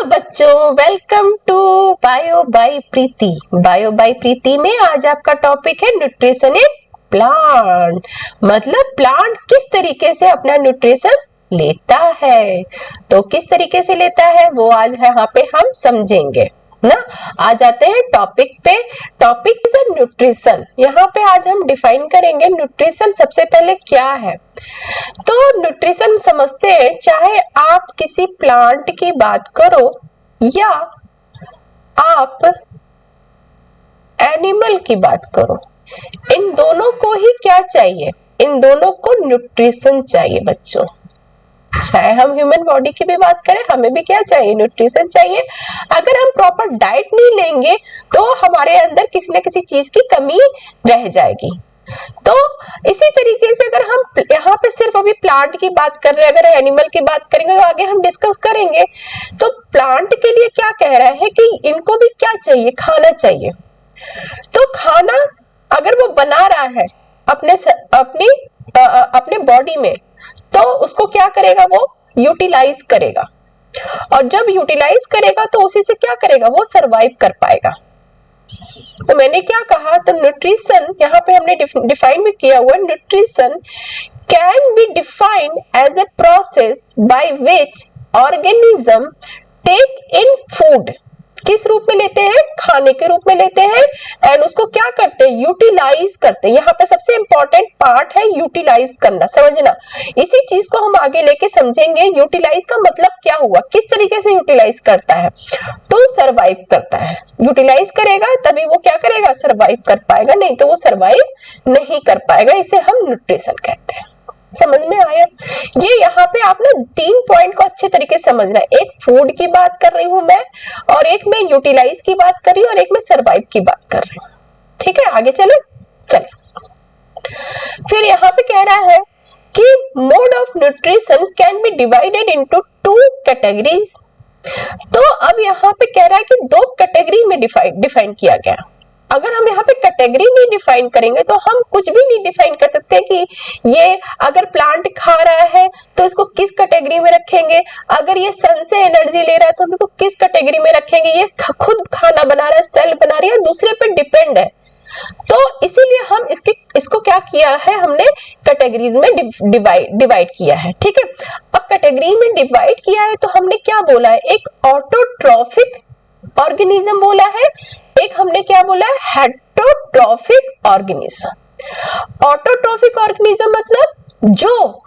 Hello बच्चों, welcome to bio by Preeti. Bio by Preeti में आज आपका टॉपिक है न्यूट्रिशन इन प्लांट। मतलब प्लांट किस तरीके से अपना न्यूट्रिशन लेता है। तो किस तरीके से लेता है वो आज यहाँ पे हम समझेंगे ना। आ जाते हैं टॉपिक पे। Topic is nutrition. यहाँ पे आज हम डिफाइन करेंगे न्यूट्रिशन सबसे पहले क्या है। तो न्यूट्रिशन समझते हैं, चाहे आप किसी प्लांट की बात करो या आप एनिमल की बात करो, इन दोनों को ही क्या चाहिए, इन दोनों को न्यूट्रिशन चाहिए बच्चों। चाहे हम ह्यूमन बॉडी की भी बात करें, हमें भी क्या चाहिए, न्यूट्रिशन चाहिए। अगर हम प्रॉपर डाइट नहीं लेंगे तो हमारे अंदर किसी न किसी चीज की कमी रह जाएगी। तो इसी तरीके से अगर हम यहाँ पे सिर्फ अभी प्लांट की बात कर रहे हैं, अगर एनिमल की बात करेंगे तो आगे हम डिस्कस करेंगे। तो प्लांट के लिए क्या कह रहा है कि इनको भी क्या चाहिए, खाना चाहिए। तो खाना अगर वो बना रहा है अपने बॉडी में, तो उसको क्या करेगा, वो यूटिलाइज करेगा। और जब यूटिलाइज करेगा तो उसी से क्या करेगा, वो सरवाइव कर पाएगा। तो मैंने क्या कहा, तो न्यूट्रिशन यहाँ पे हमने डिफाइन भी किया हुआ। Nutrition can be defined as a process by which organism take in food. किस रूप में लेते हैं, खाने के रूप में लेते हैं, एंड उसको क्या करते हैं, यूटिलाइज करते हैं। यहाँ पे सबसे इंपॉर्टेंट पार्ट है यूटिलाइज करना, समझना। इसी चीज को हम आगे लेके समझेंगे। यूटिलाइज का मतलब क्या हुआ, किस तरीके से यूटिलाइज करता है, तो सरवाइव करता है। यूटिलाइज करेगा तभी वो क्या करेगा, सरवाइव कर पाएगा, नहीं तो वो सरवाइव नहीं कर पाएगा। इसे हम न्यूट्रिशन कहते हैं। समझ में आया। ये यहाँ पे आप ना 3 पॉइंट को अच्छे तरीके से समझना है। एक फूड की बात कर रही हूं मैं, और एक मैं यूटिलाइज की बात कर रही हूँ, और एक मैं सरवाइव की बात कर रही हूँ। ठीक है, आगे चलो। फिर यहाँ पे कह रहा है कि mode of nutrition can B divided into 2 categories. तो अब यहाँ पे कह रहा है कि 2 कैटेगरी में डिफाइन किया गया। अगर हम यहाँ पे कैटेगरी नहीं डिफाइन करेंगे तो हम कुछ भी नहीं डिफाइन कर सकते कि ये अगर प्लांट खा रहा है तो इसको किस कैटेगरी में रखेंगे, अगर ये सन से एनर्जी ले रहा है तो इसको किस कैटेगरी में रखेंगे, ये खुद खाना बना रहा है, सेल बना रही है, दूसरे पे डिपेंड है। तो इसीलिए हम इसको क्या किया है, हमने कैटेगरीज में डिवाइड किया है। ठीक है, अब कैटेगरी में डिवाइड किया है तो हमने क्या बोला है, एक ऑटोट्रॉफिक ऑर्गेनिज्म बोला है, एक हमने क्या बोला है, हेटेरोट्रॉफिक ऑर्गेनिज्म। ऑटोट्रॉफिक ऑर्गेनिज्म मतलब जो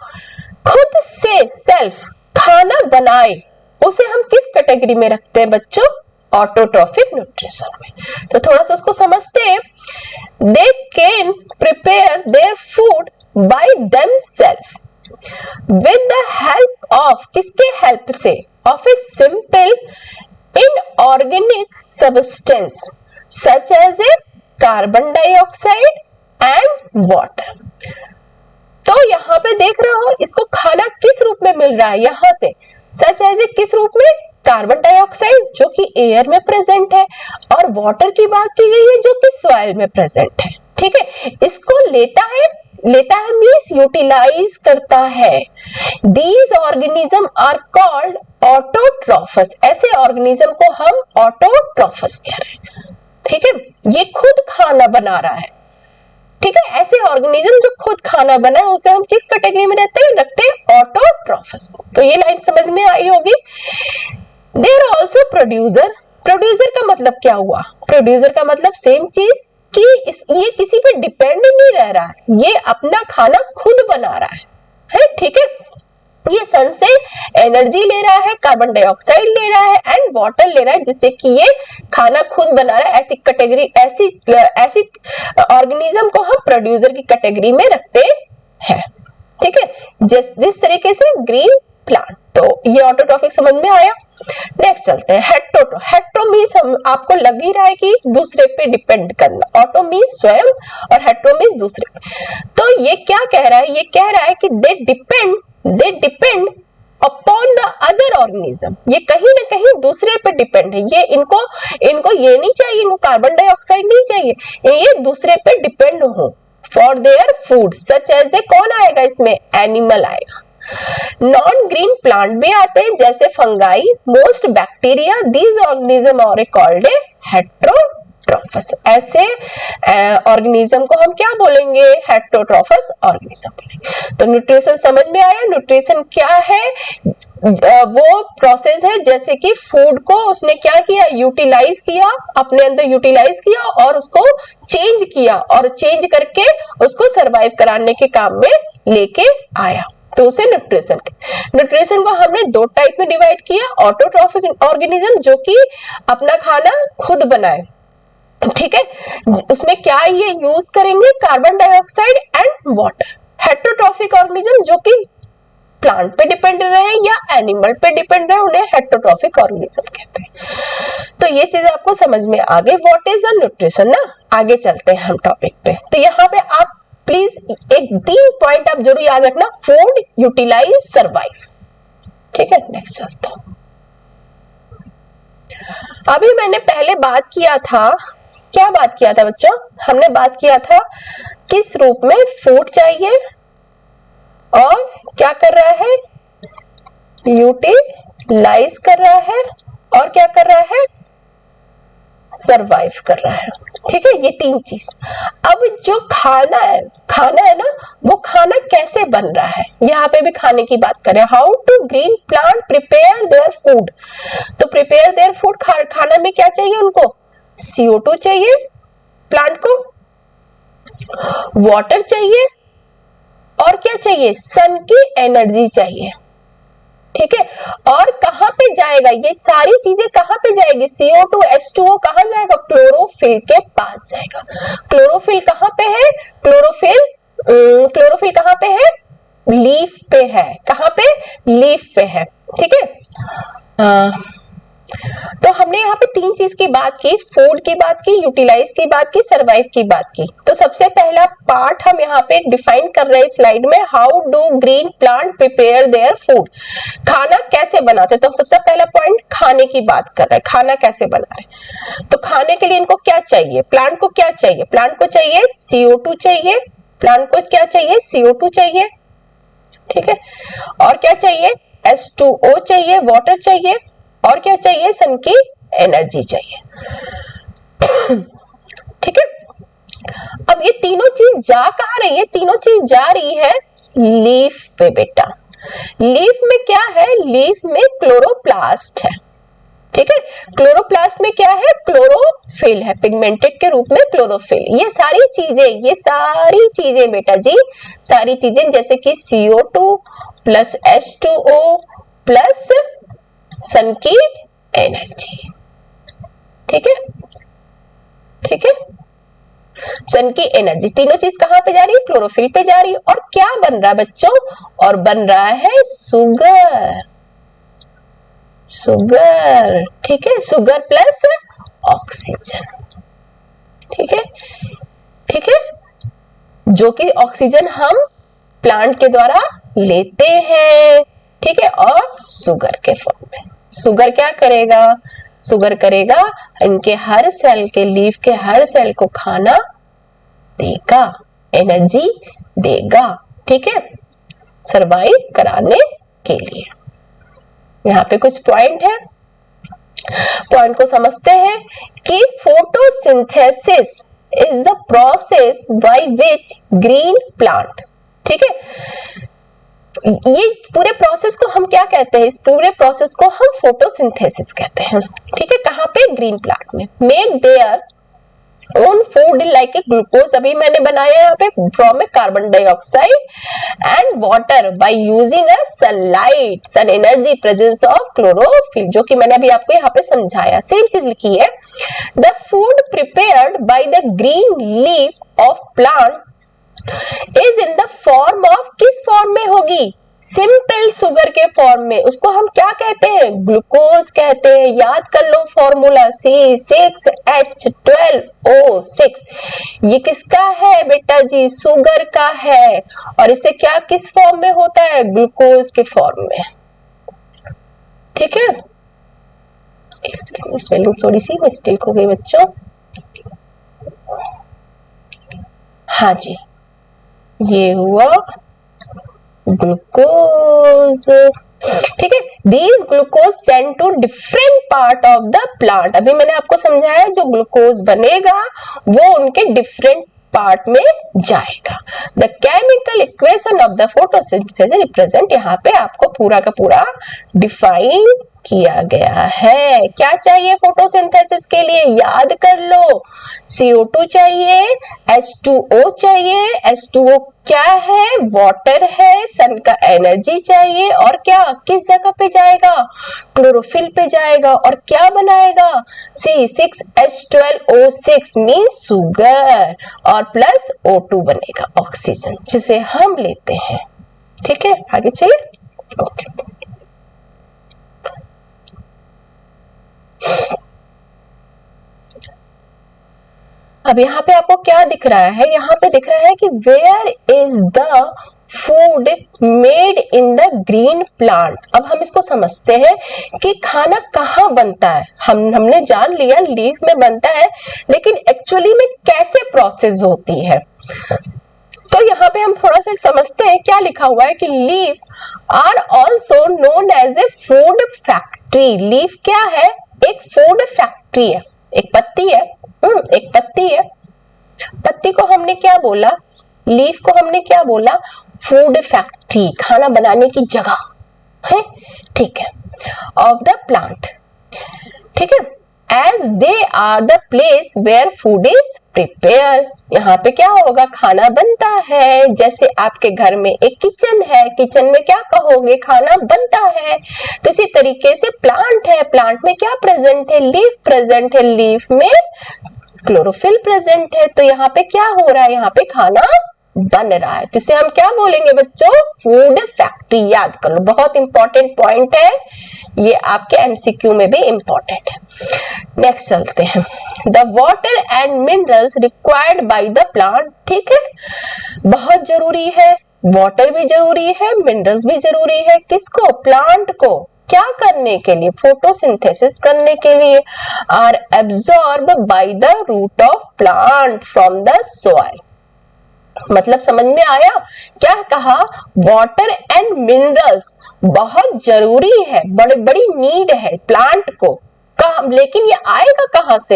खुद से सेल्फ खाना बनाए, उसे हम किस कैटेगरी में रखते हैं बच्चों, ऑटोट्रॉफिक न्यूट्रिशन में। तो थोड़ा सा उसको समझते हैं। They can prepare their food by themself with the help of, किसके हेल्प से, of a simple inorganic substance such as a carbon dioxide and water। तो यहाँ पे देख रहे हो, इसको खाना किस रूप में मिल रहा है, यहाँ से सच एज ए किस रूप में, कार्बन डाइऑक्साइड जो कि एयर में प्रेजेंट है, और वाटर की बात की गई है जो कि सॉइल में प्रेजेंट है। ठीक है, इसको लेता है मीन्स यूटिलाइज करता है। These organisms are called autotrophs। ऐसे ऑर्गेनिज्म को हम ऑटोट्रॉफस कह रहे हैं। ठीक है, ये खुद खाना बना रहा है। ठीक है, ऐसे ऑर्गेनिज्म जो खुद खाना बना है उसे हम किस कैटेगरी में रखते हैं, ऑटोट्रॉफस। तो ये लाइन समझ में आई होगी। There are also producer। Producer का मतलब क्या हुआ, प्रोड्यूसर का मतलब सेम चीज कि ये किसी पे डिपेंड नहीं रह रहा है, ये अपना खाना खुद बना रहा है। ठीक है, ये सन से एनर्जी ले रहा है, कार्बन डाइऑक्साइड ले रहा है एंड वाटर ले रहा है, जिससे कि ये खाना खुद बना रहा है। ऐसी कैटेगरी, ऐसी ऑर्गेनिज्म को हम प्रोड्यूसर की कैटेगरी में रखते हैं। ठीक है, जिस तरीके से ग्रीन प्लांट। तो ये ऑटोट्रॉफिक समझ में आया। नेक्स्ट चलते हैं, हेटेरो। हेटेरो मीन्स आपको लग ही रहा है कि दूसरे पे डिपेंड करना। ऑटो मीन्स स्वयं और हेटेरो मीन्स दूसरे पे। तो ये क्या कह रहा है, ये कह रहा है कि they depend upon the other organism. ये कहीं ना कहीं दूसरे पे डिपेंड है। ये इनको ये नहीं चाहिए, इनको कार्बन डाइऑक्साइड नहीं चाहिए, ये दूसरे पे डिपेंड हो for their food such as a, कौन आएगा इसमें, एनिमल आएगा। नॉन ग्रीन प्लांट भी आते हैं जैसे fungi, most bacteria, these organism are called a heterotrophs. ऐसे ऑर्गेनिज्म को हम क्या बोलेंगे? हेटेरोट्रॉफस ऑर्गेनिज्म बोलेंगे। तो न्यूट्रिशन समझ में आया? न्यूट्रिशन क्या है? वो प्रोसेस है जैसे कि फूड को उसने क्या किया? यूटिलाइज किया, अपने अंदर यूटिलाइज किया और उसको चेंज किया और चेंज करके उसको सरवाइव कराने के काम में लेके आया, तो उसे न्यूट्रिशन। न्यूट्रिशन को हमने दो टाइप में डिवाइड किया, ऑटोट्रॉफिक ऑर्गेनिज्म जो कि अपना खाना खुद बनाए, ठीक है, उसमें क्या ये यूज करेंगे? Carbon dioxide and water. Heterotrophic organism जो कि प्लांट पे डिपेंड रहे या एनिमल पे डिपेंड रहे, उन्हें हेटेरोट्रॉफिक ऑर्गेनिज्म कहते हैं। तो ये चीज आपको समझ में आ गई, व्हाट इज द न्यूट्रिशन ना। आगे चलते हैं हम टॉपिक पे। तो यहाँ पे आप प्लीज एक 3 पॉइंट आप जरूर याद रखना, फूड, यूटिलाइज, सरवाइव, ठीक है। नेक्स्ट चलता हूं। अभी मैंने पहले बात किया था, क्या बात किया था बच्चों? हमने बात किया था किस रूप में फूड चाहिए और क्या कर रहा है? यूटिलाइज कर रहा है और क्या कर रहा है? सरवाइव कर रहा है, ठीक है। ये 3 चीज। अब जो खाना है ना, वो खाना कैसे बन रहा है? यहाँ पे भी खाने की बात करें, how to green plant prepare their food. तो प्रिपेयर देयर फूड, खाना में क्या चाहिए उनको? CO2 चाहिए प्लांट को, वाटर चाहिए और क्या चाहिए? सन की एनर्जी चाहिए, ठीक है। और कहां पे जाएगा ये सारी चीजें? कहां पे जाएगी? CO2, H2O कहां जाएगा? क्लोरोफिल के पास जाएगा। क्लोरोफिल कहां पे है? क्लोरोफिल कहां पे है? लीफ पे है। कहां पे? लीफ पे है, ठीक है। तो हमने यहाँ पे 3 चीज की बात की, फूड की बात की, यूटिलाइज की बात की, सरवाइव की बात की। तो सबसे पहला पार्ट हम यहाँ पे डिफाइन कर रहे हैं स्लाइड में, how do green plant prepare their food. खाना कैसे बनाते? तो सबसे पहला पॉइंट खाने की बात कर रहे हैं, खाना कैसे बना रहे। तो खाने के लिए इनको क्या चाहिए? प्लांट को क्या चाहिए? प्लांट को चाहिए CO2 चाहिए, प्लांट को क्या चाहिए? CO2 चाहिए, ठीक है। और क्या चाहिए? H2O चाहिए, वाटर चाहिए और क्या चाहिए? सन की एनर्जी चाहिए, ठीक है। अब ये तीनों चीज जा कहां रही है? तीनों चीज जा रही है लीफ पे बेटा। लीफ में क्या है? लीफ में क्लोरोप्लास्ट है, ठीक है। क्लोरोप्लास्ट में क्या है? क्लोरोफिल है, पिगमेंटेड के रूप में क्लोरोफिल। ये सारी चीजें बेटा जी, सारी चीजें जैसे कि CO2 प्लस H2O प्लस सन की एनर्जी, ठीक है, ठीक है। सन की एनर्जी, तीनों चीज कहां पे जा रही है? क्लोरोफिल पे जा रही है। और क्या बन रहा है बच्चों? और बन रहा है शुगर, ठीक है। शुगर प्लस ऑक्सीजन, ठीक है, ठीक है। जो कि ऑक्सीजन हम प्लांट के द्वारा लेते हैं, ठीक है। और शुगर के फॉर्म में, शुगर क्या करेगा? शुगर करेगा इनके हर सेल के, लीफ के हर सेल को खाना देगा, एनर्जी देगा, ठीक है, सरवाइव कराने के लिए। यहाँ पे कुछ पॉइंट है, पॉइंट को समझते हैं कि photosynthesis is the process by which green plant, ठीक है। ये पूरे प्रोसेस को हम क्या कहते हैं? इस पूरे प्रोसेस को हम फोटोसिंथेसिस कहते हैं, ठीक है। कहां पे? ग्रीन प्लांट में। Make their own food like a glucose, अभी मैंने बनाया यहाँ पे, from a carbon dioxide and water by using a sunlight, sun energy, presence of chlorophyll, जो कि मैंने अभी आपको यहाँ पे समझाया। सेम चीज लिखी है, the food prepared by the green leaf of plant is in the form of, किस फॉर्म में होगी? सिंपल शुगर के फॉर्म में। उसको हम क्या कहते हैं? ग्लूकोज कहते हैं। याद कर लो फॉर्मूला, C6H12O6। ये किसका है बेटा जी? शुगर का है। और इसे क्या किस फॉर्म में होता है? ग्लूकोज के फॉर्म में, ठीक है। स्पेलिंग थोड़ी सी मिस्टेक हो गई बच्चों, हाँ जी, ये हुआ ग्लूकोज। ठीक है, these glucose send to different part of the plant. अभी मैंने आपको समझाया जो ग्लूकोज बनेगा वो उनके डिफरेंट पार्ट में जाएगा। The chemical equation of the photosynthesis represent, यहाँ पे आपको पूरा का पूरा डिफाइन किया गया है। क्या चाहिए फोटोसिंथेसिस के लिए, याद कर लो, CO2 चाहिए, H2O चाहिए। H2O क्या है, वाटर है, सन का एनर्जी चाहिए, और क्या किस जगह पे जाएगा, क्लोरोफिल पे जाएगा, और क्या बनाएगा, C6H12O6 मींस शुगर, और प्लस O2 बनेगा ऑक्सीजन जिसे हम लेते हैं। ठीक है, आगे चलिए। ओके, अब यहाँ पे आपको क्या दिख रहा है, यहाँ पे दिख रहा है कि where is the food made in the green plant. अब हम इसको समझते हैं कि खाना कहाँ बनता है। हमने जान लिया लीफ में बनता है, लेकिन एक्चुअली में कैसे प्रोसेस होती है। तो यहाँ पे हम थोड़ा सा समझते हैं। क्या लिखा हुआ है कि leaf are also known as a food factory. Leaf क्या है, एक फूड फैक्ट्री है, एक पत्ती है, एक पत्ती है। पत्ती को हमने क्या बोला, लीफ को हमने क्या बोला, फूड फैक्ट्री, खाना बनाने की जगह है। ठीक है, ऑफ द प्लांट। ठीक है, as they are the place where food is prepare. यहाँ पे क्या होगा, खाना बनता है। जैसे आपके घर में एक किचन है, किचन में क्या कहोगे, खाना बनता है। तो इसी तरीके से प्लांट है, प्लांट में क्या प्रेजेंट है, लीफ प्रेजेंट है, लीफ में क्लोरोफिल प्रेजेंट है। तो यहाँ पे क्या हो रहा है, यहाँ पे खाना बन रहा है। तो इसे हम क्या बोलेंगे बच्चों, फूड फैक्ट्री। याद कर लो, बहुत इंपॉर्टेंट पॉइंट है ये, आपके MCQ में भी इंपॉर्टेंट है। नेक्स्ट चलते हैं, the water and minerals required by the plant. ठीक है, बहुत जरूरी है, वाटर भी जरूरी है, मिनरल्स भी जरूरी है। किसको, प्लांट को, क्या करने के लिए, फोटोसिंथेसिस करने के लिए। Are absorb by the root of plant from the soil. मतलब समझ में आया, क्या कहा, वाटर एंड मिनरल्स बहुत जरूरी है, बड़ी नीड है प्लांट को। लेकिन ये आएगा कहां से,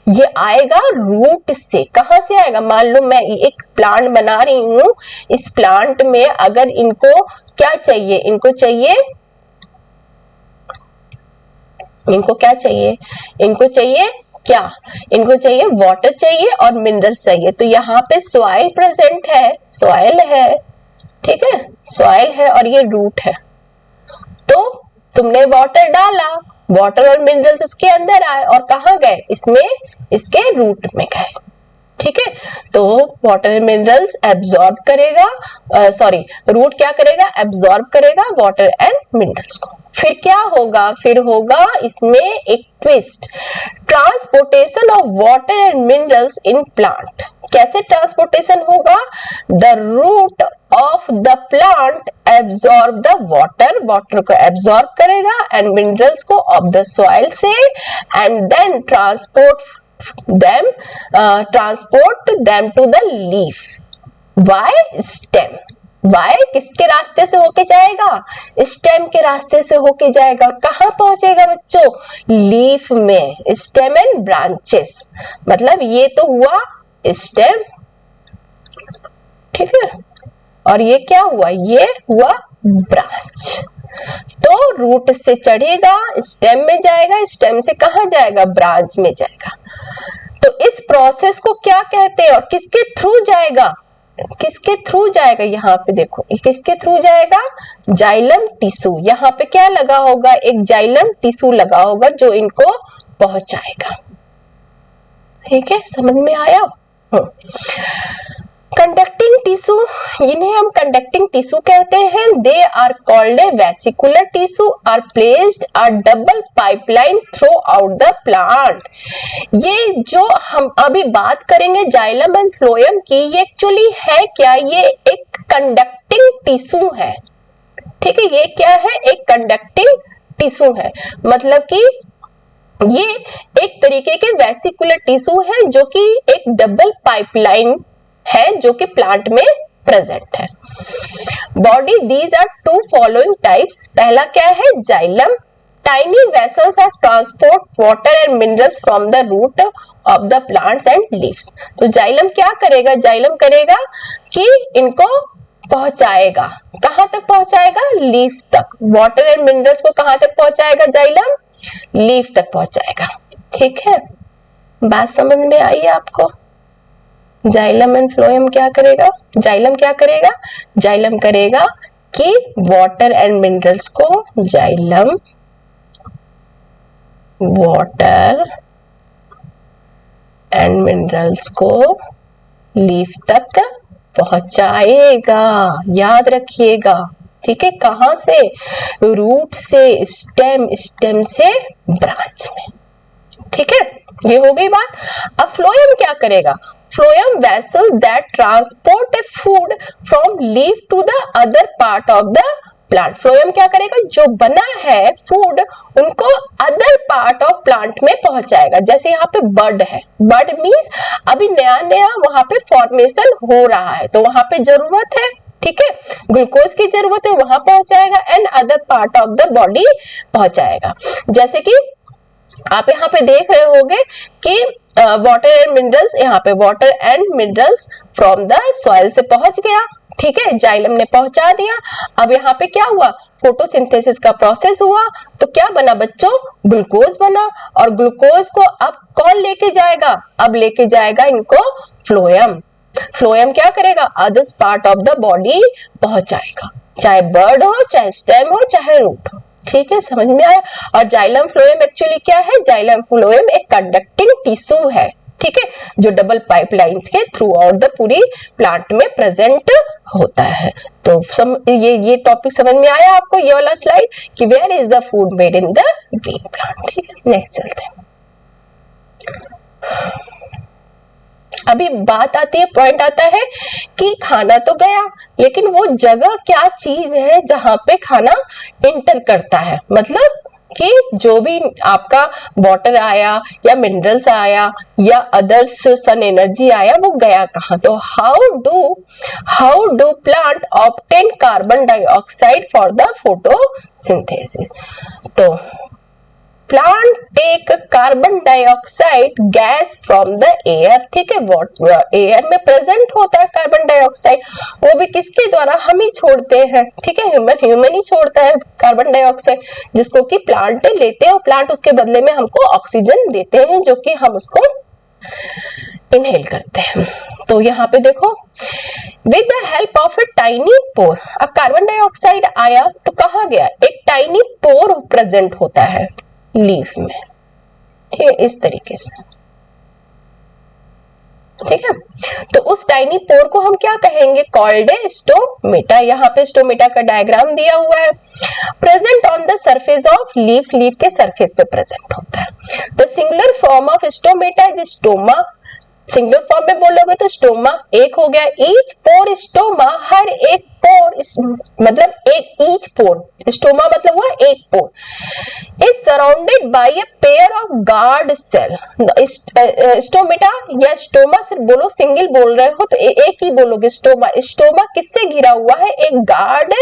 ये आएगा रूट से। कहां से आएगा, मान लो मैं एक प्लांट बना रही हूं, इस प्लांट में अगर इनको क्या चाहिए, इनको क्या चाहिए, इनको चाहिए वाटर चाहिए और मिनरल्स चाहिए। तो यहाँ पे सॉइल प्रेजेंट है, सॉइल है, ठीक है, सॉइल है और ये रूट है। तो तुमने वाटर डाला, वाटर और मिनरल्स इसके अंदर आए और कहाँ गए, इसमें, इसके रूट में गए। ठीक है, तो वाटर मिनरल्स एब्जॉर्ब करेगा, रूट क्या करेगा, एब्जॉर्ब करेगा वाटर एंड मिनरल्स को। फिर क्या होगा, फिर होगा इसमें एक twist, transportation of water and minerals in plant. कैसे ट्रांसपोर्टेशन होगा, the root of the plant absorb the water, water को एब्जॉर्ब करेगा एंड मिनरल्स को ऑफ द सॉइल से, and then transport them to the leaf by stem। Why किसके रास्ते से होके जाएगा, स्टेम के रास्ते से होके जाएगा। कहां पहुंचेगा बच्चों, लीफ में, स्टेम एंड ब्रांचेस। मतलब ये तो हुआ स्टेम, ठीक है, और ये क्या हुआ, ये हुआ ब्रांच। तो रूट से चढ़ेगा, स्टेम में जाएगा, स्टेम से कहां जाएगा, ब्रांच में जाएगा। तो इस प्रोसेस को क्या कहते हैं और किसके थ्रू जाएगा, किसके थ्रू जाएगा, यहाँ पे देखो किसके थ्रू जाएगा, जाइलम टिश्यू। यहाँ पे क्या लगा होगा, एक जाइलम टिश्यू लगा होगा जो इनको पहुंचाएगा। ठीक है, समझ में आया। कंडक्टिंग टिश्यू, इन्हें हम कंडक्टिंग टिश्यू कहते हैं। They are called a vesicular tissue, are placed a double pipeline throughout the plant. ये जो हम अभी बात करेंगे जाइलम एंड फ्लोएम की, ये एक्चुअली है क्या, ये एक कंडक्टिंग टिश्यू है। ठीक है, ये क्या है, एक कंडक्टिंग टिश्यू है। मतलब कि ये एक तरीके के वेसिकुलर टिश्यू है जो कि एक डबल पाइपलाइन है जो कि प्लांट में प्रेजेंट है। Body these are two following types. पहला क्या है, xylem. Tiny vessels are transport water and minerals from the root of the plants and leaves. तो जाइलम क्या करेगा, जाइलम करेगा कि इनको पहुंचाएगा, कहां तक पहुंचाएगा, लीफ तक। वाटर एंड मिनरल्स को कहां तक पहुंचाएगा, जाइलम लीफ तक पहुंचाएगा। ठीक है, बात समझ में आई आपको। जाइलम एंड फ्लोएम क्या करेगा, जाइलम क्या करेगा, जाइलम करेगा कि वाटर एंड मिनरल्स को, जाइलम वाटर एंड मिनरल्स को लीफ तक पहुंचाएगा। याद रखिएगा, ठीक है, कहां से, रूट से स्टेम, स्टेम से ब्रांच में। ठीक है, ये हो गई बात। अब फ्लोएम क्या करेगा, phloem vessels that transport a food from leaf to the other part of the plant. Phloem क्या करेगा, जो बना है फूड उनको अदर पार्ट ऑफ प्लांट में पहुंचाएगा। जैसे यहाँ पे बर्ड है, बर्ड मीन्स अभी नया नया वहां पे फॉर्मेशन हो रहा है, तो वहां पे जरूरत है, ठीक है, ग्लूकोज की जरूरत है, वहां पहुंचाएगा, and other part of the body पहुंचाएगा। जैसे कि आप यहाँ पे देख रहे होंगे कि वाटर एंड मिनरल्स, यहाँ पे water and minerals from the soil से पहुंच गया, ठीक है, जाइलम ने पहुंचा दिया। अब यहाँ पे क्या हुआ, फोटोसिंथेसिस का प्रोसेस हुआ, तो क्या बना बच्चों, ग्लूकोज बना। और ग्लूकोज को अब कौन लेके जाएगा, अब लेके जाएगा इनको फ्लोएम। फ्लोएम क्या करेगा, other part of the body पहुंचाएगा, चाहे बर्ड हो, चाहे स्टेम हो, चाहे रूट हो। ठीक है, समझ में आया। और जाइलम फ्लोएम एक्चुअली क्या है, जाइलम फ्लोएम एक कंडक्टिंग टिश्यू है, ठीक है, जो डबल पाइपलाइंस के थ्रू आउट द पूरी प्लांट में प्रेजेंट होता है। तो ये टॉपिक समझ में आया आपको, ये वाला स्लाइड, कि where is the food made in the green plant. ठीक है, नेक्स्ट चलते हैं। अभी बात आती है, पॉइंट आता है कि खाना तो गया, लेकिन वो जगह क्या चीज है जहां पे खाना इंटर करता है। मतलब कि जो भी आपका वाटर आया या मिनरल्स आया या अदर्स सन एनर्जी आया, वो गया कहां। तो how do plant obtain carbon dioxide for the photosynthesis. तो plant take carbon dioxide gas from the air, ठीक है, एयर में प्रेजेंट होता है कार्बन डाइऑक्साइड, वो भी किसके द्वारा, हम ही छोड़ते हैं, ठीक है, ह्यूमन ही छोड़ता है कार्बन डाइऑक्साइड, जिसको कि प्लांट लेते हैं, और प्लांट उसके बदले में हमको ऑक्सीजन देते हैं, जो कि हम उसको इनहेल करते हैं। तो यहाँ पे देखो, with the help of a tiny pore, अब कार्बन डाइऑक्साइड आया तो कहाँ गया, एक टाइनी पोर प्रेजेंट होता है लीफ में, ठीक है, इस तरीके से, ठीक है। तो उस टाइनी पोर को हम क्या कहेंगे, कॉल्ड ए स्टोमेटा। यहाँ पे स्टोमेटा का डायग्राम दिया हुआ है। Present on the surface of leaf, leaf के सरफेस पे प्रेजेंट होता है। The singular form of stomata is stoma. Singular form में बोलोगे तो स्टोमा एक हो गया। ईच पोर स्टोमा, हर एक पोर, मतलब एक ईच पोर, स्टोमा मतलब हुआ एक pore, is surrounded by a pair of guard cell. Stomata या स्टोमा सिर्फ बोलो, सिंगल बोल रहे हो तो एक ही बोलोगे स्टोमा। स्टोमा किससे घिरा हुआ है, एक गार्ड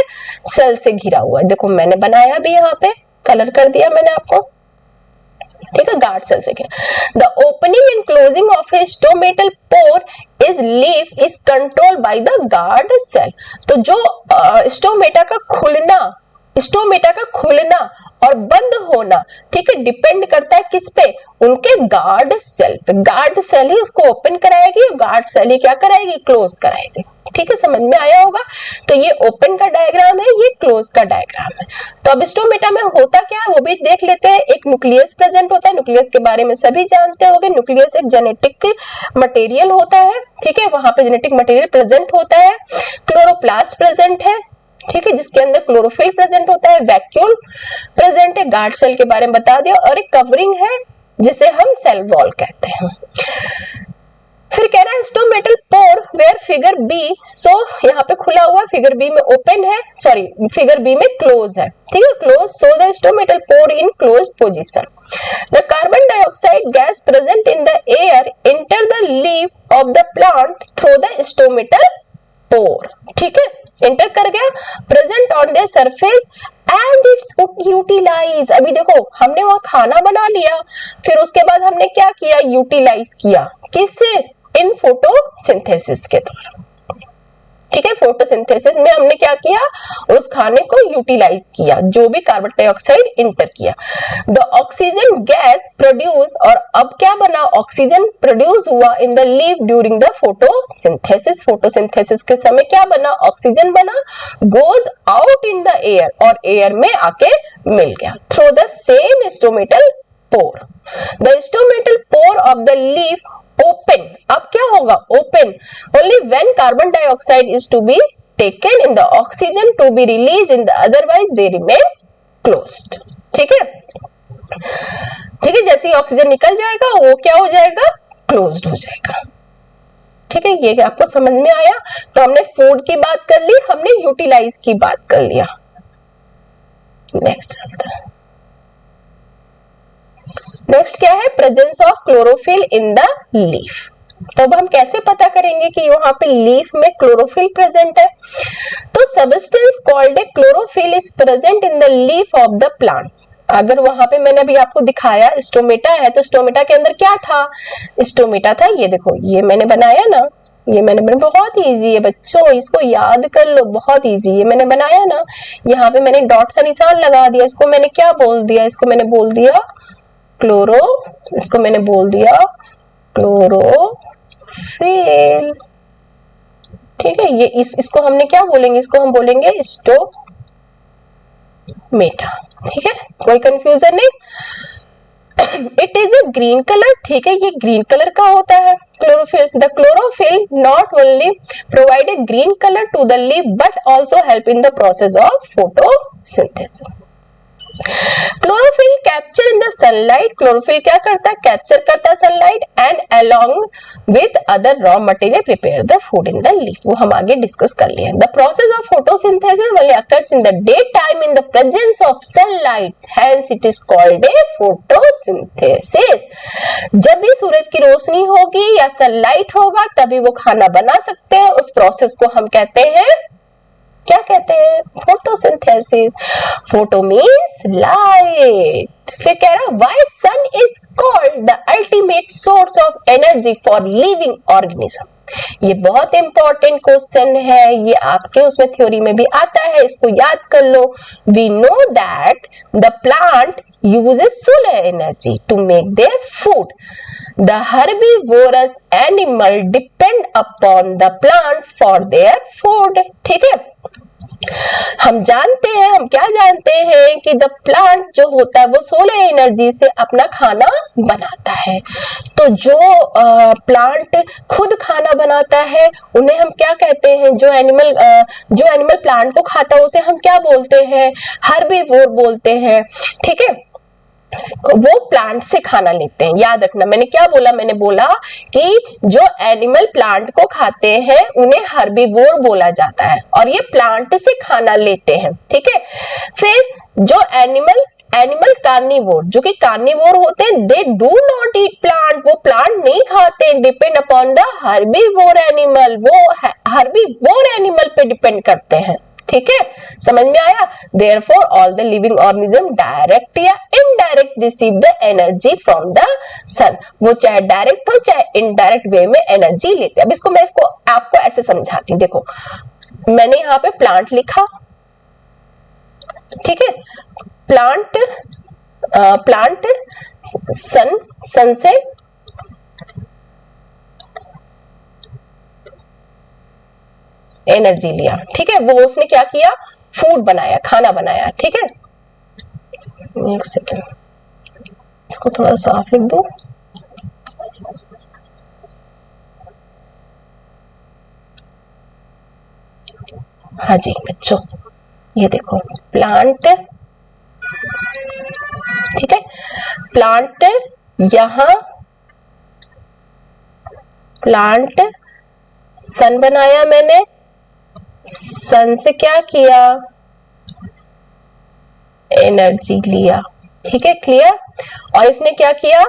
सेल से घिरा हुआ है। देखो मैंने बनाया भी, यहाँ पे कलर कर दिया मैंने आपको, ठीक है, गार्ड सेल से घिरा। The opening and closing of a stomatal pore is leaf is controlled by the guard cell. तो जो स्टोमेटा का खुलना और बंद होना, ठीक है, डिपेंड करता है किस पे, उनके गार्ड सेल पे। गार्ड सेल ही उसको ओपन कराएगी और गार्ड सेल ही क्या कराएगी, क्लोज कराएगी। ठीक है, समझ में आया होगा। तो ये ओपन का डायग्राम है, ये क्लोज का डायग्राम है। तो अब स्टोमेटा में होता क्या है वो भी देख लेते हैं। एक न्यूक्लियस प्रेजेंट होता है, न्यूक्लियस के बारे में सभी जानते होंगे। न्यूक्लियस एक जेनेटिक मटेरियल होता है, ठीक है, वहां पे जेनेटिक मटेरियल प्रेजेंट होता है। क्लोरोप्लास्ट प्रेजेंट है, ठीक है, जिसके अंदर क्लोरोफिल प्रेजेंट होता है। वैक्यूल प्रेजेंट है, गार्ड सेल के बारे में बता दिया। और एक कवरिंग है जिसे हम सेल वॉल कहते हैं। फिर कह रहा है stomatal pore where figure B, so यहाँ पे खुला हुआ, फिगर बी में ओपन है, सॉरी फिगर बी में क्लोज है, ठीक है, close. So the stomatal pore in closed position. The carbon dioxide gas present in the air enter the leaf of the plant through the stomatal pore, ठीक है। Enter कर गया, present on the surface and it's utilise. अभी देखो हमने वहां खाना बना लिया, फिर उसके बाद हमने क्या किया, यूटिलाइज किया, किससे, इन फोटोसिंथेसिस के द्वारा। ठीक है, फोटोसिंथेसिस में हमने क्या किया, उस खाने को यूटिलाइज किया, जो भी कार्बन डाइऑक्साइड इंटर किया। द ऑक्सीजन गैस प्रोड्यूस, और अब क्या बना, ऑक्सीजन प्रोड्यूस हुआ in the leaf during the photosynthesis. Photosynthesis के समय क्या बना, ऑक्सीजन बना, goes out in the air, और एयर में आके मिल गया through the same stomatal pore. The stomatal pore of the leaf open, अब क्या होगा, open only when carbon dioxide is to be taken in the oxygen to be release in the, otherwise they remain closed. ठीक है, ठीक है, जैसे ही oxygen निकल जाएगा वो क्या हो जाएगा, क्लोज्ड हो जाएगा। ठीक है, ये आपको समझ में आया। तो हमने फूड की बात कर ली, हमने यूटिलाइज की बात कर लिया। नेक्स्ट चलता है। नेक्स्ट क्या है, presence of chlorophyll in the leaf. तो अब हम कैसे पता करेंगे कि वहां पे लीफ में क्लोरोफिल प्रेजेंट है। तो substance called A chlorophyll is present in the leaf of the plant. अगर वहां पे मैंने अभी आपको दिखाया स्टोमेटा है, तो स्टोमेटा के अंदर क्या था, स्टोमेटा था, ये देखो, ये मैंने बनाया ना, ये मैंने बहुत इजी है बच्चों, इसको याद कर लो, बहुत इजी है, मैंने बनाया ना, यहाँ पे मैंने डॉट सा निशान लगा दिया, इसको मैंने क्या बोल दिया, इसको मैंने बोल दिया क्लोरो, इसको मैंने बोल दिया क्लोरोफिल। ठीक है, ये इसको हमने क्या बोलेंगे, इसको हम बोलेंगे स्टोमेटा। ठीक है, कोई कंफ्यूजन नहीं। It is a green colour, ठीक है, ये ग्रीन कलर का होता है chlorophyll. The chlorophyll not only provide a green colour to the leaf but also help in the process of photosynthesis. Chlorophyll capture in the sunlight, chlorophyll क्या करता है, capture करता है sunlight and along with other raw material prepare the food in the leaf. वो हम आगे discuss कर लिए। The process of photosynthesis only occurs in the day time in the presence of sunlight, hence it is called a photosynthesis. जब भी सूरज की रोशनी होगी या सनलाइट होगा तभी वो खाना बना सकते हैं, उस प्रोसेस को हम कहते हैं, क्या कहते हैं, फोटोसिंथेसिस। Photo means light. फिर कह रहा why sun is called the ultimate source of energy for living organism. ये बहुत इंपॉर्टेंट क्वेश्चन है, ये आपके उसमें थ्योरी में भी आता है, इसको याद कर लो। We know that the plant uses solar energy to make their food. The herbivorous animal depend upon the plant for their food. ठीक है, हम जानते हैं, हम क्या जानते हैं कि द प्लांट जो होता है वो सोलर एनर्जी से अपना खाना बनाता है। तो जो प्लांट खुद खाना बनाता है उन्हें हम क्या कहते हैं, जो एनिमल प्लांट को खाता है उसे हम क्या बोलते हैं, हर्बीवोर बोलते हैं। ठीक है, वो प्लांट से खाना लेते हैं। याद रखना मैंने क्या बोला, मैंने बोला कि जो एनिमल प्लांट को खाते हैं उन्हें हर्बीवोर बोला जाता है और ये प्लांट से खाना लेते हैं। ठीक है, फिर जो एनिमल कार्निवोर, जो कि कार्निवोर होते हैं, they do not eat plant, वो प्लांट नहीं खाते, depend upon the herbivore animal, वो हर्बीवोर एनिमल पे डिपेंड करते हैं। ठीक है, समझ में आया। Therefore, all the living organism direct या indirect receive the energy from the sun. वो चाहे डायरेक्ट हो चाहे इनडायरेक्ट वे में एनर्जी लेते हैं। अब इसको मैं आपको ऐसे समझाती हूँ। देखो मैंने यहाँ पे प्लांट लिखा, ठीक है, प्लांट सन से एनर्जी लिया। ठीक है, वो उसने क्या किया, फूड बनाया, खाना बनाया। ठीक है, एक सेकेंड, इसको थोड़ा साफ लिख दो। हाँ जी बच्चों, ये देखो प्लांट, ठीक है, प्लांट यहां प्लांट सन बनाया मैंने, सन से क्या किया, एनर्जी लिया। ठीक है, क्लियर। और इसने क्या किया,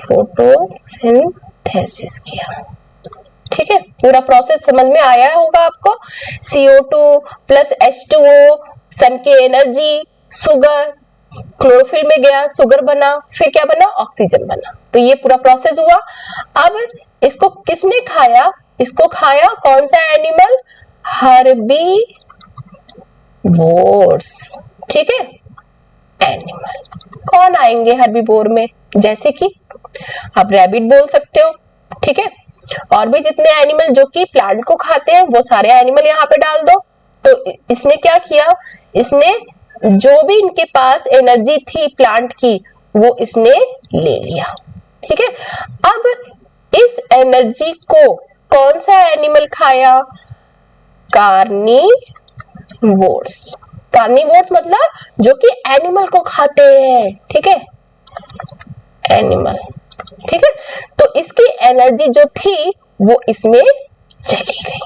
फोटोसिंथेसिस किया। ठीक है, पूरा प्रोसेस समझ में आया होगा आपको। CO2 प्लस H2O, सन की एनर्जी, शुगर, क्लोरोफिल में गया, शुगर बना, फिर क्या बना, ऑक्सीजन बना। तो ये पूरा प्रोसेस हुआ। अब इसको किसने खाया, इसको खाया कौन सा एनिमल, हर्बीवोर्स, ठीक है, एनिमल। कौन आएंगे हर्बीवोर में, जैसे कि आप रैबिट बोल सकते हो, ठीक है, और भी जितने एनिमल जो कि प्लांट को खाते हैं वो सारे एनिमल यहाँ पे डाल दो। तो इसने क्या किया, इसने जो भी इनके पास एनर्जी थी प्लांट की वो इसने ले लिया, ठीक है। अब इस एनर्जी को कौन सा एनिमल खाया, कार्निवोर्स। कार्निवोर्स मतलब जो कि एनिमल को खाते हैं, ठीक है, एनिमल, ठीक है। तो इसकी एनर्जी जो थी वो इसमें चली गई।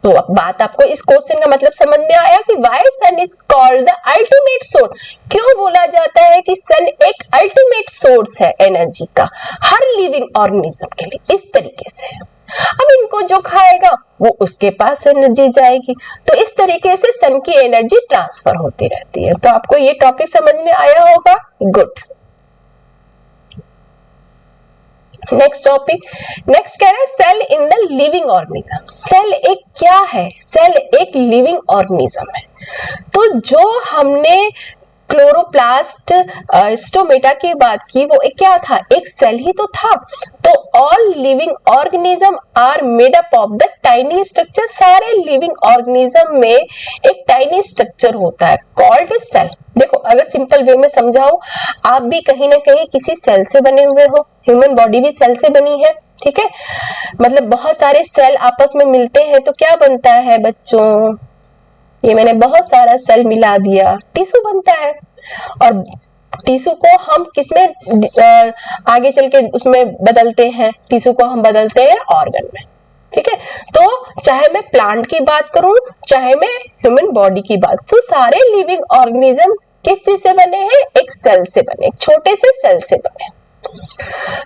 तो अब बात आपको इस क्वेश्चन का मतलब समझ में आया कि why sun is called the ultimate source. क्यों बोला जाता है कि सन एक अल्टीमेट सोर्स है एनर्जी का हर लिविंग ऑर्गेनिज्म के लिए, इस तरीके से। अब इनको जो खाएगा वो उसके पास एनर्जी जाएगी। तो इस तरीके से सन की एनर्जी ट्रांसफर होती रहती है। तो आपको ये टॉपिक समझ में आया होगा, गुड। नेक्स्ट टॉपिक, नेक्स्ट कह रहा है cell in the living organism. Cell एक क्या है, सेल एक लिविंग ऑर्गेनिज्म है। तो जो हमने क्लोरोप्लास्ट स्टोमेटा की बात की वो एक क्या था, एक सेल ही तो था। तो all living organism are made up of the tiny structure. सारे लिविंग ऑर्गेनिज्म में एक टाइनी स्ट्रक्चर होता है कॉल्ड सेल। देखो अगर सिंपल वे में समझाओ, आप भी कहीं ना कहीं किसी सेल से बने हुए हो, ह्यूमन बॉडी भी सेल से बनी है, ठीक है। मतलब बहुत सारे सेल आपस में मिलते हैं तो क्या बनता है बच्चों, ये मैंने बहुत सारा सेल मिला दिया, टिश्यू बनता है। और टिश्यू को हम किसमें आगे चल के उसमें बदलते हैं, टिश्यू को हम बदलते हैं ऑर्गन में, ठीक है। तो चाहे मैं प्लांट की बात करूं चाहे मैं ह्यूमन बॉडी की बात, तो सारे लिविंग ऑर्गेनिज्म किस चीज से बने हैं, एक सेल से बने, एक छोटे से सेल से बने।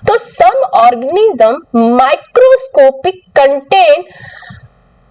तो some organism microscopic contain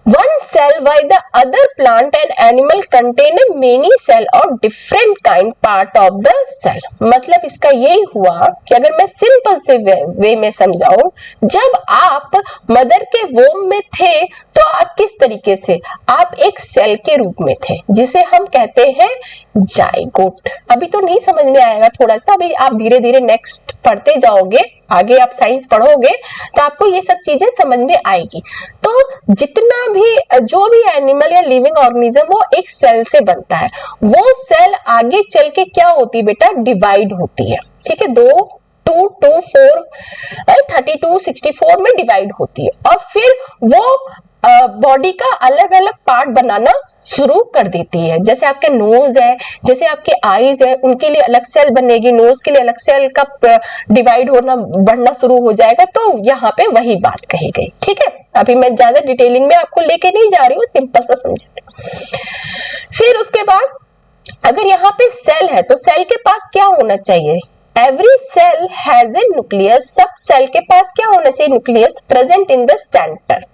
one cell while the other plant and animal contain a many cell or different kind part of the cell। मतलब इसका यही हुआ कि अगर मैं सिंपल से वे में समझाऊं, जब आप मदर के वोम में थे तो आप किस तरीके से, आप एक सेल के रूप में थे जिसे हम कहते हैं जाइगोट। अभी तो नहीं समझ में आएगा, थोड़ा सा अभी आप धीरे धीरे नेक्स्ट पढ़ते जाओगे, आगे आप साइंस पढ़ोगे तो आपको ये सब चीजें समझ में आएगी। तो जितना भी जो भी एनिमल या लिविंग ऑर्गेनिज्म वो एक सेल से बनता है, वो सेल आगे चल के क्या होती है बेटा, डिवाइड होती है, ठीक है। 2 2 4 32 64 में डिवाइड होती है और फिर वो बॉडी का अलग अलग पार्ट बनाना शुरू कर देती है। जैसे आपके नोज है, जैसे आपके आईज है, उनके लिए अलग सेल बनेगी, नोज के लिए अलग सेल का डिवाइड होना बढ़ना शुरू हो जाएगा। तो यहाँ पे वही बात कही गई, ठीक है। अभी मैं ज्यादा डिटेलिंग में आपको लेके नहीं जा रही हूँ, सिंपल सा समझ रही हूँ। फिर उसके बाद अगर यहाँ पे सेल है तो सेल के पास क्या होना चाहिए, every cell has a nucleus. सब सेल के पास क्या होना चाहिए, nucleus present in the centre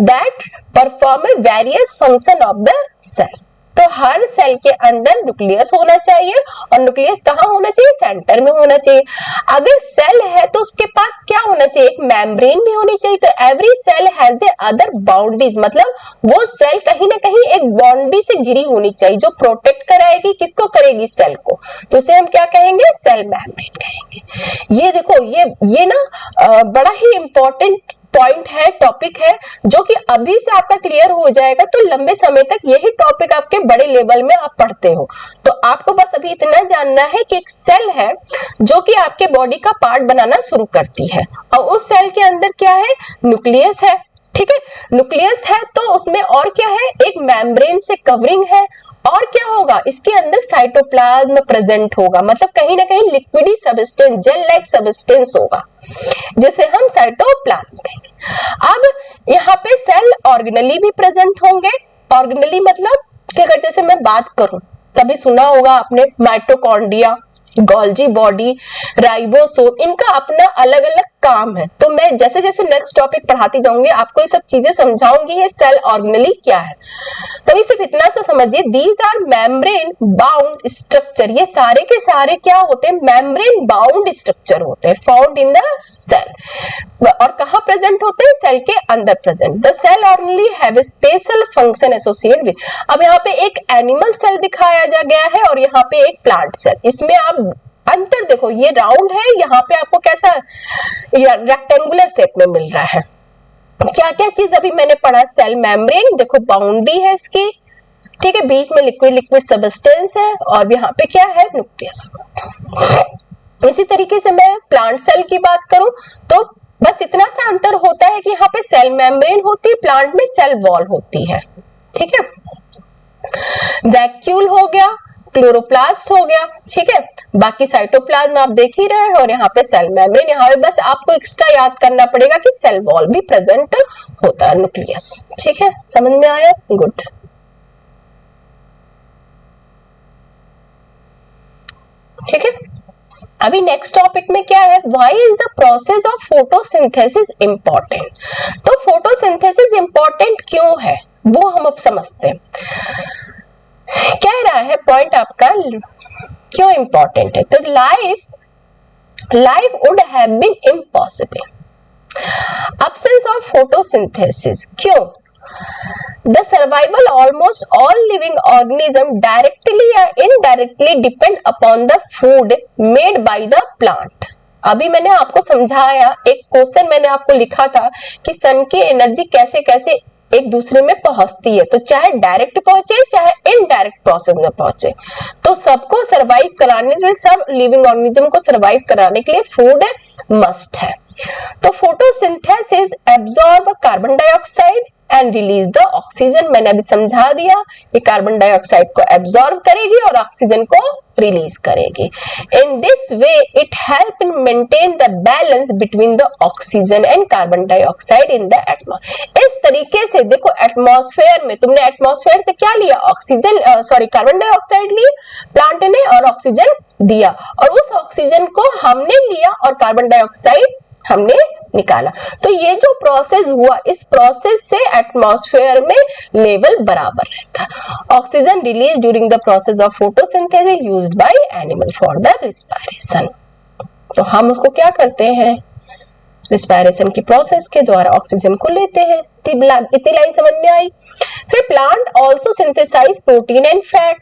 that perform a various function of the cell। तो हर सेल के अंदर न्यूक्लियस होना चाहिए और न्यूक्लियस कहाँ होना चाहिए, सेंटर में होना चाहिए। अगर सेल है तो उसके पास क्या होना चाहिए, एक मेम्ब्रेन भी होनी चाहिए। तो every cell has a other boundaries, मतलब वो सेल कहीं ना कहीं एक बाउंड्री से घिरी होनी चाहिए जो प्रोटेक्ट कराएगी, किसको करेगी, सेल को। तो इसे हम क्या कहेंगे, सेल मेम्ब्रेन कहेंगे। ये देखो ये ना बड़ा ही इंपॉर्टेंट पॉइंट है, टॉपिक है, जो कि अभी से आपका क्लियर हो जाएगा तो लंबे समय तक यही टॉपिक आपके बड़े लेवल में आप पढ़ते हो। तो आपको बस अभी इतना जानना है कि एक सेल है जो कि आपके बॉडी का पार्ट बनाना शुरू करती है और उस सेल के अंदर क्या है, न्यूक्लियस है, ठीक है। न्यूक्लियस है तो उसमें और क्या है, एक मेम्ब्रेन से कवरिंग है और क्या होगा, इसके अंदर साइटोप्लाज्म प्रेजेंट होगा, मतलब कहीं ना कहीं liquidy substance, gel like substance होगा जिसे हम साइटोप्लाज्म कहेंगे। अब यहाँ पे सेल ऑर्गेनली भी प्रेजेंट होंगे। ऑर्गेनली मतलब कि अगर जैसे मैं बात करूं, कभी सुना होगा आपने माइटोकॉन्ड्रिया, गोल्जी बॉडी, राइबोसोम, इनका अपना अलग अलग काम है। तो मैं जैसे जैसे नेक्स्ट टॉपिक पढ़ाती जाऊंगी आपको ये सब चीजें समझाऊंगी, ये सेल ऑर्गेनेली क्या है। तो अभी सिर्फ इतना सा समझिए, these are membrane bound structure, ये सारे के सारे क्या होते हैं, मेम्ब्रेन बाउंड स्ट्रक्चर होते हैं, फाउंड इन द सेल। और कहाँ प्रेजेंट होते हैं, सेल के अंदर present. The cell organelle have special function associated with, अब यहाँ पे एक एनिमल सेल दिखाया जा गया है और यहाँ पे एक प्लांट सेल। इसमें आप अंतर देखो, ये राउंड है, यहाँ पे आपको कैसा रेक्टेंगुलर शेप में मिल रहा है। क्या क्या चीज अभी मैंने पढ़ा, सेल मेम्ब्रेन देखो बाउंड्री है इसकी, ठीक है, बीच में लिक्विड लिक्विड सबस्टेंस है और यहाँ पे क्या है, न्यूक्लियस। इसी तरीके से मैं प्लांट सेल की बात करूं तो बस इतना सा अंतर होता है कि यहाँ पे सेल मेम्ब्रेन होती है, प्लांट में सेल वॉल होती है, ठीक है। वैक्यूल हो गया, क्लोरोप्लास्ट हो गया, ठीक है, बाकी साइटोप्लाज्म आप देख ही रहे हैं और यहाँ पे सेल मेम्ब्रेन। यहाँ पे बस आपको एक्स्ट्रा याद करना पड़ेगा कि सेल वॉल भी प्रेजेंट होता है, न्यूक्लियस, ठीक है, समझ में आया, गुड। ठीक है, अभी नेक्स्ट टॉपिक में क्या है, why is the process of photosynthesis important. तो फोटोसिंथेसिस इंपॉर्टेंट क्यों है वो हम अब समझते हैं। कह रहा है पॉइंट आपका क्यों इंपॉर्टेंट है, तो life would have been impossible absence of photosynthesis। क्यों, the survival almost all living organism directly or indirectly depend upon the food made by the plant। अभी मैंने आपको समझाया, एक क्वेश्चन मैंने आपको लिखा था कि सन की एनर्जी कैसे कैसे एक दूसरे में पहुंचती है, तो चाहे डायरेक्ट पहुंचे चाहे इनडायरेक्ट प्रोसेस में पहुंचे, तो सबको सरवाइव कराने के लिए, सब लिविंग ऑर्गेनिज्म को सरवाइव कराने के लिए फूड मस्ट है। तो photosynthesis absorb carbon dioxide and release the oxygen. मैंने अभी समझा दिया कि कार्बन डाइऑक्साइड को एब्जॉर्ब करेगी और ऑक्सीजन को रिलीज करेगी। In this way it help in maintain the balance between the oxygen and carbon dioxide in the atmosphere. इस तरीके से देखो, एटमॉस्फेयर में तुमने एटमॉस्फेयर से क्या लिया, ऑक्सीजन कार्बन डाइऑक्साइड ली प्लांट ने और ऑक्सीजन दिया, और उस ऑक्सीजन को हमने लिया और कार्बन डाइऑक्साइड हमने निकाला। तो ये जो प्रोसेस हुआ, इस प्रोसेस से एटमॉस्फेयर में लेवल बराबर रहता है। Oxygen release during the process of photosynthesis used by animal for the respiration. तो हम उसको क्या करते हैं, रिस्पायरेशन की प्रोसेस के द्वारा ऑक्सीजन को लेते हैं। इतनी लाइन समझ में आई। फिर plant also synthesise protein and fat.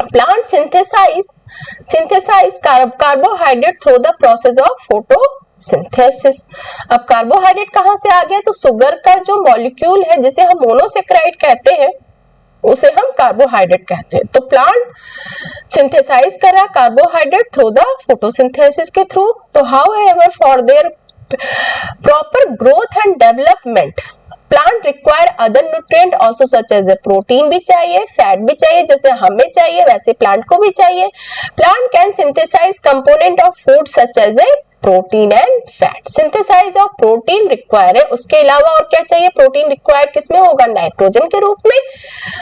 Plant synthesise carbohydrate through the process of photosynthesis. अब कार्बोहाइड्रेट कहां से आ गया, तो शुगर का जो मॉलिक्यूल है जिसे हम मोनोसेक्राइड कहते हैं उसे हम कार्बोहाइड्रेट कहते हैं। तो प्लांट सिंथेसाइज कर रहा कार्बोहाइड्रेट थ्रू द फोटोसिंथेसिस के थ्रू। तो however for their proper growth and development plant require other nutrient also such as a protein भी चाहिए, फैट भी चाहिए, जैसे हमें चाहिए वैसे प्लांट को भी चाहिए। Plant can synthesise component of food such as a protein and fat. Synthesise of protein require है, उसके अलावा और क्या चाहिए, प्रोटीन रिक्वायर्ड किसमें होगा, नाइट्रोजन के रूप में।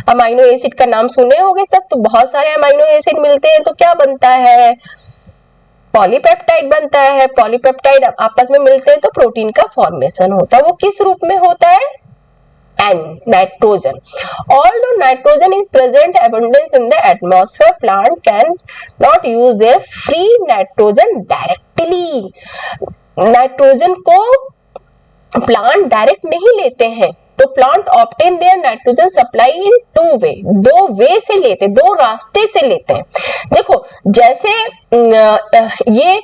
अमाइनो एसिड का नाम सुने होंगे सब, तो बहुत सारे अमाइनो एसिड मिलते हैं, तो क्या बनता है, पॉलीपेप्टाइड बनता है। पॉलीपेप्टाइड आपस में मिलते हैं तो प्रोटीन का फॉर्मेशन होता है। वो किस रूप में होता है, N, nitrogen. Although nitrogen is present abundance in the atmosphere, plant can not use their free nitrogen directly। Nitrogen को प्लांट डायरेक्ट नहीं लेते हैं, तो plant obtain their nitrogen supply in two way, दो वे से लेते, दो रास्ते से लेते हैं। देखो जैसे ये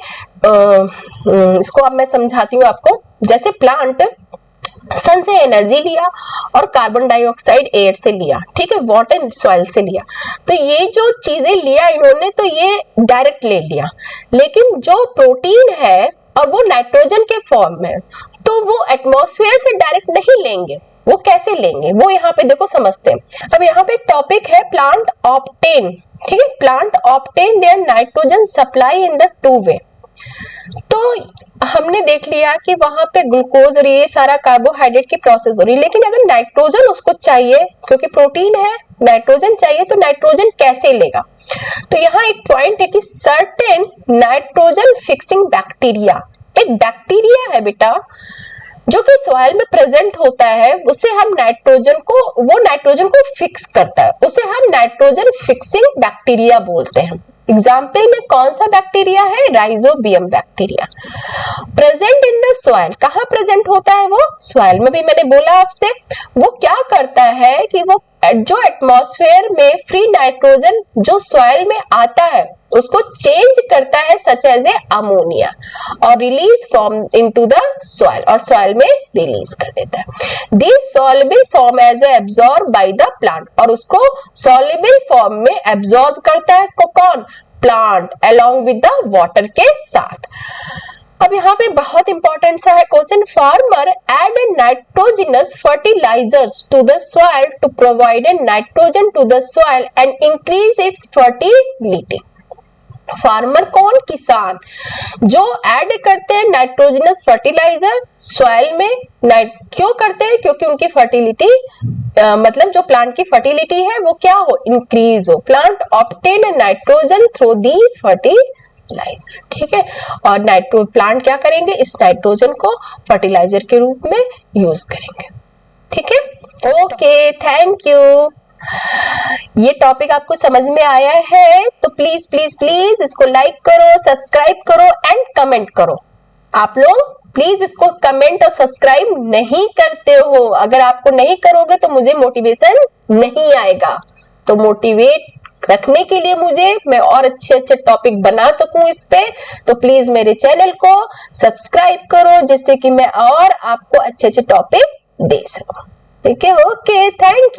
इसको अब मैं समझाती हूँ आपको। जैसे प्लांट सन से एनर्जी लिया और कार्बन डाइऑक्साइड एयर से लिया, ठीक है, वाटर सॉइल से लिया, तो ये जो चीजें लिया इन्होंने तो ये डायरेक्ट ले लिया। लेकिन जो प्रोटीन है और वो नाइट्रोजन के फॉर्म में, तो वो एटमॉस्फेयर से डायरेक्ट नहीं लेंगे। वो कैसे लेंगे, वो यहाँ पे देखो समझते हैं। अब यहाँ पे एक टॉपिक है प्लांट ऑब्टेन, ठीक है, plant obtain their nitrogen supply in the two way. तो हमने देख लिया कि वहां पे ग्लूकोज और ये सारा कार्बोहाइड्रेट की प्रोसेस हो रही है, लेकिन अगर नाइट्रोजन उसको चाहिए, क्योंकि प्रोटीन है, नाइट्रोजन चाहिए, तो नाइट्रोजन कैसे लेगा। तो यहाँ एक पॉइंट है कि सर्टेन नाइट्रोजन फिक्सिंग बैक्टीरिया एक बैक्टीरिया है बेटा जो कि सॉइल में प्रेजेंट होता है, उसे हम वो नाइट्रोजन को फिक्स करता है, उसे हम नाइट्रोजन फिक्सिंग बैक्टीरिया बोलते हैं। एग्जाम्पल में कौन सा बैक्टीरिया है? Rhizobium bacteria. Present in the soil, कहाँ प्रेजेंट होता है वो? सॉइल में भी मैंने बोला आपसे। वो क्या करता है कि वो जो एटमॉस्फेयर में फ्री नाइट्रोजन जो सॉइल में आता है उसको चेंज करता है सच एज ए अमोनिया और release from into the soil, और सॉइल में रिलीज कर देता है। This soluble form as absorb by the plant, और उसको सॉल्युबल फॉर्म में एब्सॉर्ब करता है कौन? Plant, along with the water के साथ। अब यहाँ पे बहुत इंपॉर्टेंट सा है question, farmer add nitrogenous fertilisers to the soil to provide nitrogen to the soil and increase its fertility. Farmer कौन? किसान, जो ऐड करते हैं नाइट्रोजनस फर्टिलाइजर सॉइल में। क्यों करते हैं? क्योंकि उनकी फर्टिलिटी मतलब जो प्लांट की फर्टिलिटी है वो क्या हो? इंक्रीज हो। Plant obtain nitrogen through these fertiliser, ठीक है। और प्लांट क्या करेंगे? इस नाइट्रोजन को फर्टिलाइजर के रूप में यूज करेंगे, ठीक है। Okay, thank you. ये टॉपिक आपको समझ में आया है तो प्लीज प्लीज प्लीज इसको लाइक करो, सब्सक्राइब करो एंड कमेंट करो। आप लोग प्लीज इसको कमेंट और सब्सक्राइब नहीं करते हो, अगर आपको नहीं करोगे तो मुझे मोटिवेशन नहीं आएगा। तो मोटिवेट रखने के लिए मुझे, मैं और अच्छे अच्छे टॉपिक बना सकूं इस पे, तो प्लीज मेरे चैनल को सब्सक्राइब करो जिससे कि मैं और आपको अच्छे अच्छे टॉपिक दे सकूं, ठीक है। Okay, thank you.